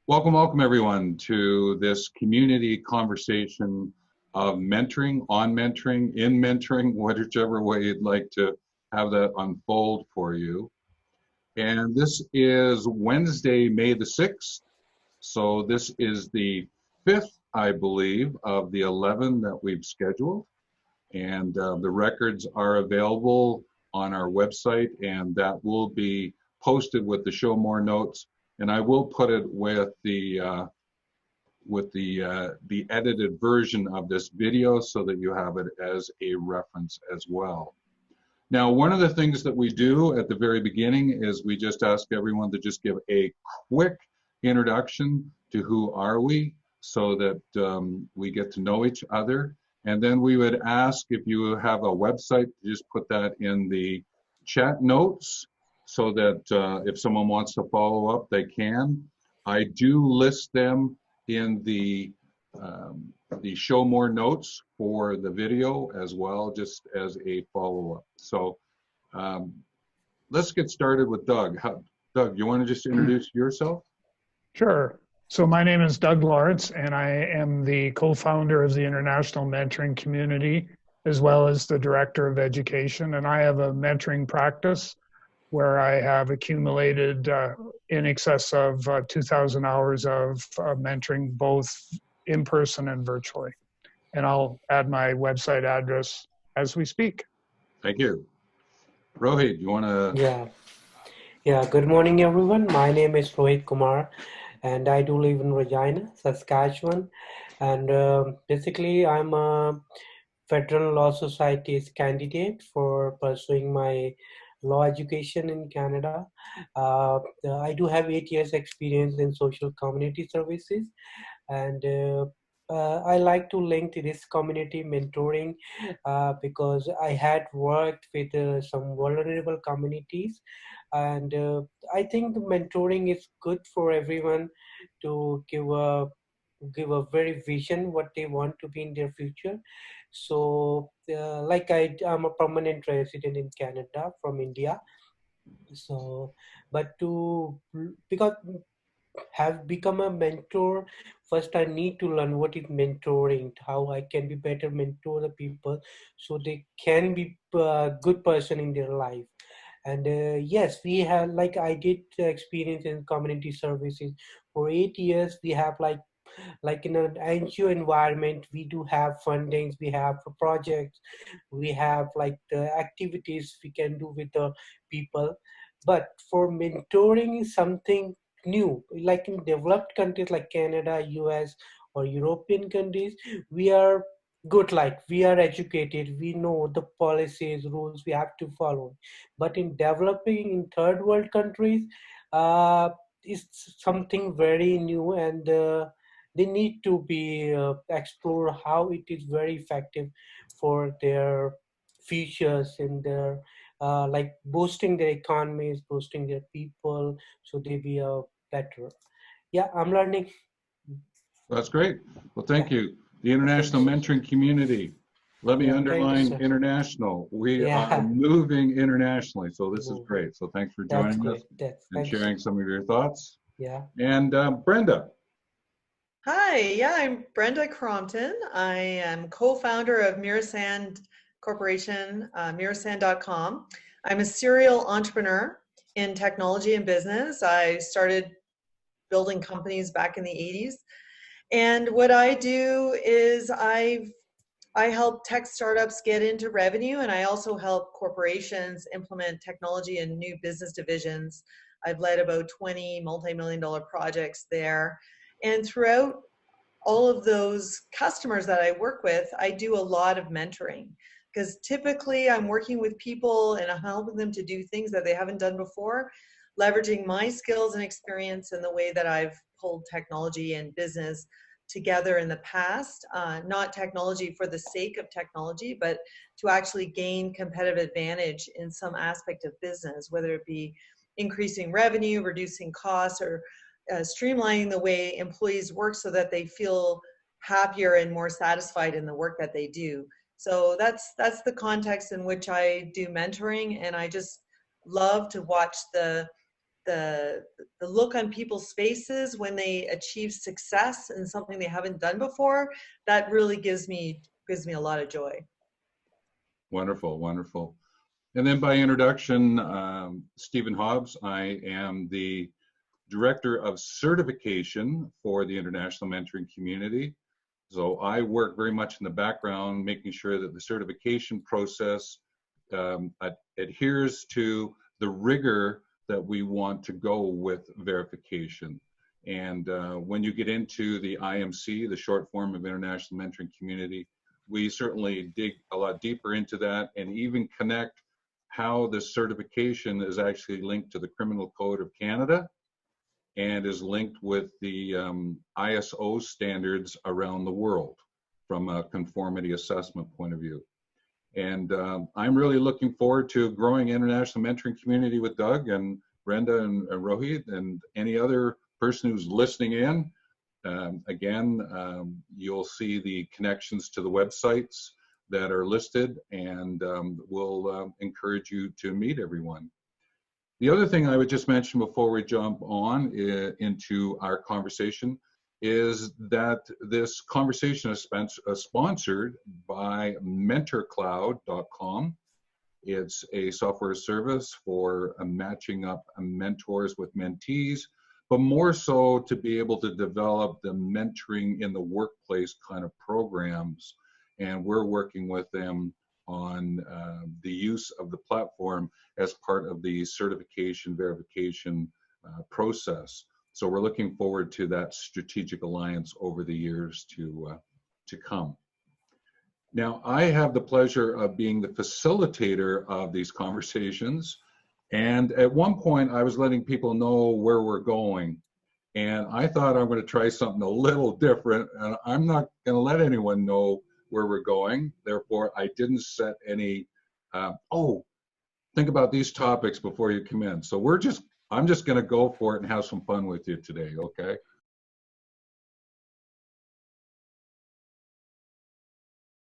Welcome everyone to this community conversation of mentoring, on mentoring, in mentoring, whichever way you'd like to have that unfold for you. And this is Wednesday, May the 6th. So this is the fifth, I believe, of the 11 that we've scheduled. And the records are available on our website, and that will be posted with the show more notes. And I will put it with the edited version of this video so that you have it as a reference as well. Now, one of the things that we do at the very beginning is we just ask everyone to just give a quick introduction to who are we, so that we get to know each other. And then we would ask if you have a website, just put that in the chat notes so that if someone wants to follow up, they can. I do list them in the show more notes for the video as well, just as a follow-up. So let's get started with Doug. Doug, you want to just introduce yourself? Sure. So my name is Doug Lawrence, and I am the co-founder of the International Mentoring Community, as well as the Director of Education. And I have a mentoring practice where I have accumulated in excess of 2,000 hours of mentoring, both in person and virtually. And I'll add my website address as we speak. Thank you. Rohit, you want to? Yeah. Good morning, everyone. My name is Rohit Kumar, and I do live in Regina, Saskatchewan. And basically, I'm a Federal Law Society's candidate for pursuing my law education in Canada. I do have 8 years experience in social community services, and I like to link to this community mentoring because I had worked with some vulnerable communities, and I think the mentoring is good for everyone to give a very vision what they want to be in their future. So like I'm a permanent resident in Canada from India. So but to because have become a mentor, first I need to learn what is mentoring, how I can be better mentor the people so they can be a good person in their life. And yes, we have, like I did experience in community services for 8 years. We have like in an NGO environment, we do have fundings, we have projects, we have like the activities we can do with the people. But for mentoring is something new. Like in developed countries like Canada, US, or European countries, we are good, like we are educated, we know the policies, rules we have to follow. But in developing in third world countries, it's something very new, and they need to be explore how it is very effective for their futures in their like boosting their economies, boosting their people, so they be better. Yeah, I'm learning. That's great. Well, thank Yeah. you. The International Mentoring Community. Let me Yeah, thank you, underline sir. international. We are Yeah, moving internationally, so this is great. So thanks for that's joining us great. That's and thank you, sir. sharing some of your thoughts. Yeah. And Brenda. Hi, I'm Brenda Crompton. I am co-founder of Mirasand Corporation, mirasand.com. I'm a serial entrepreneur in technology and business. I started building companies back in the 80s. And what I do is I help tech startups get into revenue, and I also help corporations implement technology and new business divisions. I've led about 20 multi-million-dollar projects there. And throughout all of those customers that I work with, I do a lot of mentoring, because typically I'm working with people and I'm helping them to do things that they haven't done before, leveraging my skills and experience and the way that I've pulled technology and business together in the past. Not technology for the sake of technology, but to actually gain competitive advantage in some aspect of business, whether it be increasing revenue, reducing costs, or streamlining the way employees work so that they feel happier and more satisfied in the work that they do. So that's the context in which I do mentoring, and I just love to watch the the look on people's faces when they achieve success in something they haven't done before, that really gives me a lot of joy. Wonderful, wonderful. And then by introduction, Stephen Hobbs. I am the Director of Certification for the International Mentoring Community. So I work very much in the background, making sure that the certification process adheres to the rigor that we want to go with verification. And when you get into the IMC, the short form of International Mentoring Community, we certainly dig a lot deeper into that and even connect how the certification is actually linked to the Criminal Code of Canada and is linked with the ISO standards around the world from a conformity assessment point of view. And I'm really looking forward to growing international mentoring community with Doug and Brenda and Rohit and any other person who's listening in. Again, you'll see the connections to the websites that are listed, and we'll encourage you to meet everyone. The other thing I would just mention before we jump on into our conversation is that this conversation is sponsored by mentorcloud.com. It's a software service for matching up mentors with mentees, but more so to be able to develop the mentoring in the workplace kind of programs. And we're working with them on the use of the platform as part of the certification verification process. So we're looking forward to that strategic alliance over the years to come. Now, I have the pleasure of being the facilitator of these conversations. And at one point, I was letting people know where we're going. And I thought I'm going to try something a little different. And I'm not going to let anyone know where we're going. Therefore, I didn't set any, think about these topics before you come in. So I'm just going to go for it and have some fun with you today, okay?